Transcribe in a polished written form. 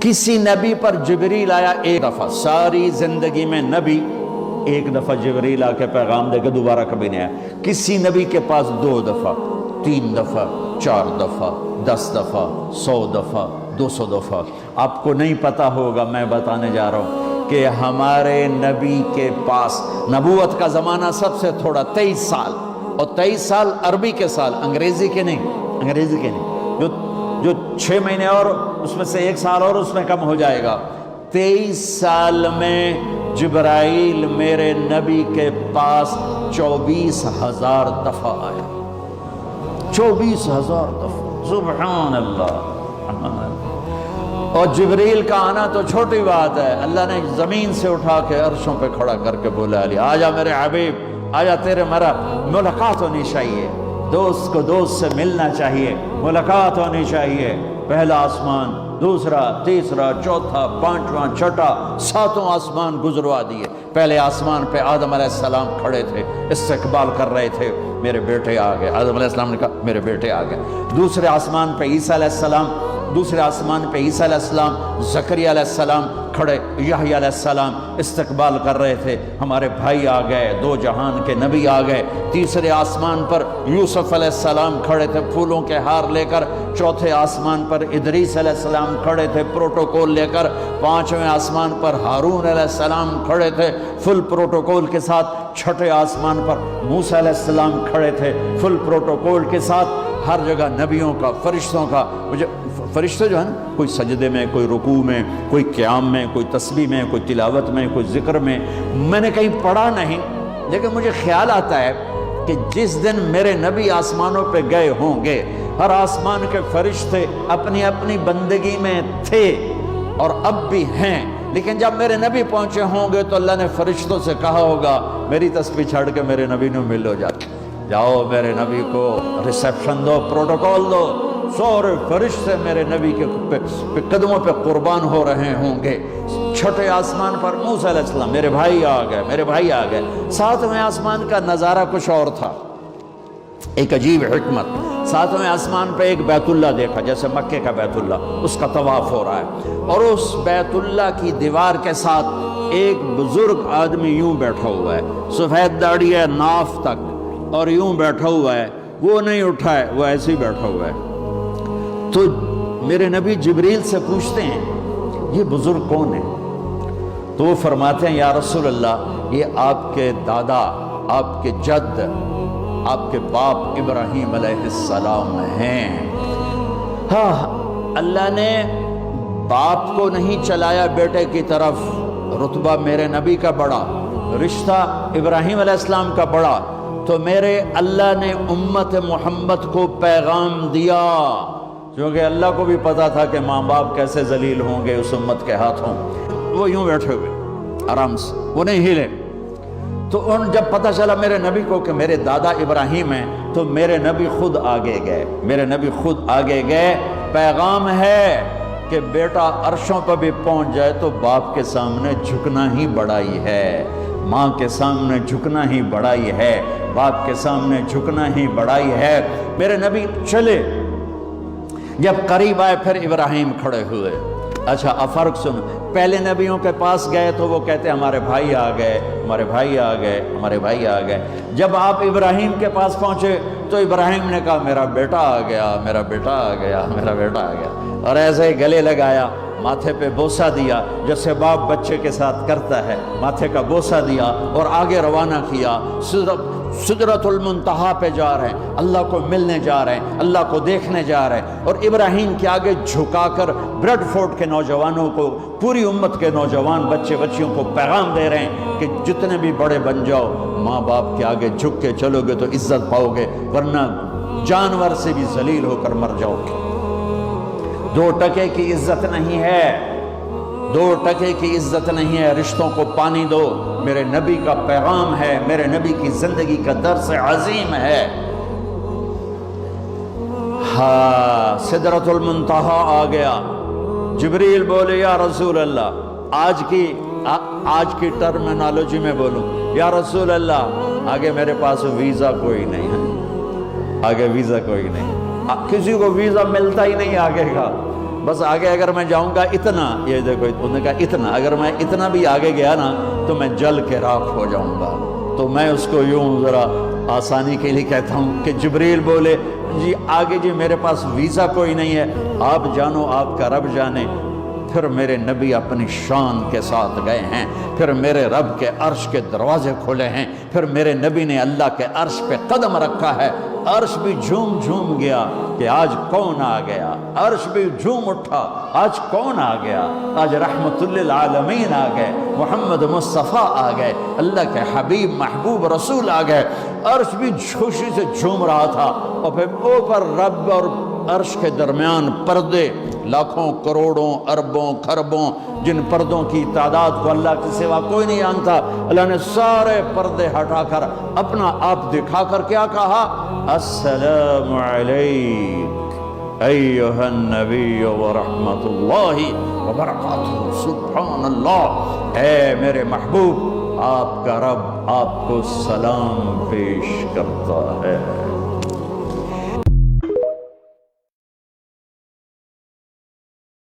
کسی نبی پر جبریل آیا ایک دفعہ، ساری زندگی میں نبی ایک دفعہ جبریل آ کے پیغام دے کے دوبارہ کبھی نہیں آیا۔ کسی نبی کے پاس 2 دفعہ، 3 دفعہ، 4 دفعہ، 10 دفعہ، 100 دفعہ، 200 دفعہ۔ آپ کو نہیں پتا ہوگا، میں بتانے جا رہا ہوں کہ ہمارے نبی کے پاس نبوت کا زمانہ سب سے تھوڑا 23 سال، اور 23 سال عربی کے سال، انگریزی کے نہیں، انگریزی کے نہیں، جو 6 مہینے اور اس میں سے 1 سال اور اس میں کم ہو جائے گا۔ 23 سال میں جبرائیل میرے نبی کے پاس 24,000 دفعہ آیا، 24,000 دفعہ، سبحان اللہ۔ اور جبریل کا آنا تو چھوٹی بات ہے، اللہ نے زمین سے اٹھا کے عرشوں پہ کھڑا کر کے بولا علی آجا میرے حبیب، آجا تیرے میرا ملاقات ہونی چاہیے، دوست کو دوست سے ملنا چاہیے، ملاقات ہونی چاہیے۔ پہلا آسمان، دوسرا، تیسرا، چوتھا، پانچواں، چھٹا، 7واں آسمان گزروا دیے۔ پہلے آسمان پہ آدم علیہ السلام کھڑے تھے، استقبال کر رہے تھے، میرے بیٹے آ گئے۔ آدم علیہ السلام نے کہا میرے بیٹے آ گئے۔ دوسرے آسمان پہ عیسیٰ علیہ السلام، دوسرے آسمان پہ عیسیٰ علیہ السلام، زکریا علیہ السلام کھڑے، یحییٰ علیہ السلام استقبال کر رہے تھے، ہمارے بھائی آ گئے، 2 جہان کے نبی آ گئے۔ تیسرے آسمان پر یوسف علیہ السلام کھڑے تھے پھولوں کے ہار لے کر۔ چوتھے آسمان پر ادریس علیہ السلام کھڑے تھے پروٹوکول لے کر۔ 5ویں آسمان پر ہارون علیہ السلام کھڑے تھے فل پروٹوکول کے ساتھ۔ چھٹے آسمان پر موسیٰ علیہ السلام کھڑے تھے فل پروٹوکول کے ساتھ۔ ہر جگہ نبیوں کا، فرشتوں کا، مجھے فرشتے جو ہیں نا، کوئی سجدے میں، کوئی رکوع میں، کوئی قیام میں، کوئی تسبیح میں، کوئی تلاوت میں، کوئی ذکر میں، میں نے کہیں پڑھا نہیں، لیکن مجھے خیال آتا ہے کہ جس دن میرے نبی آسمانوں پہ گئے ہوں گے، ہر آسمان کے فرشتے اپنی اپنی بندگی میں تھے اور اب بھی ہیں، لیکن جب میرے نبی پہنچے ہوں گے تو اللہ نے فرشتوں سے کہا ہوگا میری تسبیح چھڑ کے میرے نبی نے ملو، جاؤ میرے نبی کو ریسیپشن دو، پروٹوکول دو۔ سارے فرشتے میرے نبی کے قدموں پہ قربان ہو رہے ہوں گے۔ چھٹے آسمان پر موسیٰ علیہ السلام، میرے بھائی آ گئے، میرے بھائی آ گئے۔ 7ویں آسمان کا نظارہ کچھ اور تھا، ایک عجیب حکمت۔ 7ویں آسمان پہ ایک بیت اللہ دیکھا، جیسے مکے کا بیت اللہ، اس کا طواف ہو رہا ہے، اور اس بیت اللہ کی دیوار کے ساتھ ایک بزرگ آدمی یوں بیٹھا ہوا ہے، سفید داڑھی ہے ناف تک، اور یوں بیٹھا ہوا ہے، وہ نہیں اٹھا ہے، وہ ایسے ہی بیٹھا ہوا ہے۔ تو میرے نبی جبریل سے پوچھتے ہیں یہ بزرگ کون ہے؟ تو وہ فرماتے ہیں یا رسول اللہ یہ آپ کے دادا، آپ کے جد، آپ کے باپ ابراہیم علیہ السلام ہیں۔ ہاں، اللہ نے باپ کو نہیں چلایا بیٹے کی طرف، رتبہ میرے نبی کا بڑا، رشتہ ابراہیم علیہ السلام کا بڑا، تو میرے اللہ نے امت محمد کو پیغام دیا، کیونکہ اللہ کو بھی پتا تھا کہ ماں باپ کیسے ذلیل ہوں گے اس امت کے ہاتھوں۔ وہ یوں بیٹھے ہوئے آرام سے، وہ نہیں ہلے۔ تو ان جب پتہ چلا میرے نبی کو کہ میرے دادا ابراہیم ہیں، تو میرے نبی خود آگے گئے، میرے نبی خود آگے گئے۔ پیغام ہے کہ بیٹا عرشوں پر بھی پہنچ جائے تو باپ کے سامنے جھکنا ہی بڑائی ہے، ماں کے سامنے جھکنا ہی بڑائی ہے، باپ کے سامنے جھکنا ہی بڑائی ہے۔ میرے نبی چلے، جب قریب آئے پھر ابراہیم کھڑے ہوئے۔ اچھا اب فرق سن، پہلے نبیوں کے پاس گئے تو وہ کہتے ہمارے بھائی آ گئے، ہمارے بھائی آ گئے، ہمارے بھائی آ گئے۔ جب آپ ابراہیم کے پاس پہنچے تو ابراہیم نے کہا میرا بیٹا آ گیا، میرا بیٹا آ گیا، میرا بیٹا آ گیا، اور ایسے ہی گلے لگایا، ماتھے پہ بوسہ دیا جیسے باپ بچے کے ساتھ کرتا ہے، ماتھے کا بوسہ دیا اور آگے روانہ کیا۔ سدرۃ المنتہا پہ جا رہے ہیں، اللہ کو ملنے جا رہے ہیں، اللہ کو دیکھنے جا رہے ہیں، اور ابراہیم کے آگے جھکا کر بریڈ فورٹ کے نوجوانوں کو، پوری امت کے نوجوان بچے بچیوں کو پیغام دے رہے ہیں کہ جتنے بھی بڑے بن جاؤ، ماں باپ کے آگے جھک کے چلو گے تو عزت پاؤ گے، ورنہ جانور سے بھی ذلیل ہو کر مر جاؤ گے۔ 2 ٹکے کی عزت نہیں ہے، 2 ٹکے کی عزت نہیں ہے، رشتوں کو پانی دو۔ میرے نبی کا پیغام ہے، میرے نبی کی زندگی کا درس عظیم ہے۔ ہاں، سدرۃ المنتہا آ گیا، جبریل بولے یا رسول اللہ، آج کی ٹرمینالوجی میں بولوں، یا رسول اللہ آگے میرے پاس ویزا کوئی نہیں ہے، آگے ویزا کوئی نہیں، کسی کو ویزا ملتا ہی نہیں آگے کا، بس آگے اگر میں جاؤں گا اتنا، یہ دیکھو انہوں نے کہا اتنا، اگر میں اتنا بھی آگے گیا نا تو میں جل کے راکھ ہو جاؤں گا۔ تو میں اس کو یوں ذرا آسانی کے لیے کہتا ہوں کہ جبریل بولے جی آگے جی میرے پاس ویزا کوئی نہیں ہے، آپ جانو آپ کا رب جانے۔ پھر میرے نبی اپنی شان کے ساتھ گئے ہیں، پھر میرے رب کے عرش کے دروازے کھلے ہیں، پھر میرے نبی نے اللہ کے عرش پہ قدم رکھا ہے، عرش بھی جھوم جھوم گیا کہ آج کون آ گیا، عرش بھی جھوم اٹھا آج کون آ گیا، آج رحمت للعالمین آ گئے، محمد مصطفیٰ آ گئے، اللہ کے حبیب محبوب رسول آ گئے۔ عرش بھی خوشی سے جھوم رہا تھا، اور پھر اوپر رب اور عرش کے درمیان پردے، لاکھوں کروڑوں اربوں خربوں، جن پردوں کی تعداد کو اللہ کے سوا کوئی نہیں جانتا، اللہ نے سارے پردے ہٹا کر اپنا آپ دکھا کر کیا کہا، السلام علیک ایھا النبی ورحمۃ اللہ وبرکاتہ۔ سبحان اللہ، اے میرے محبوب، آپ کا رب آپ کو سلام پیش کرتا ہے۔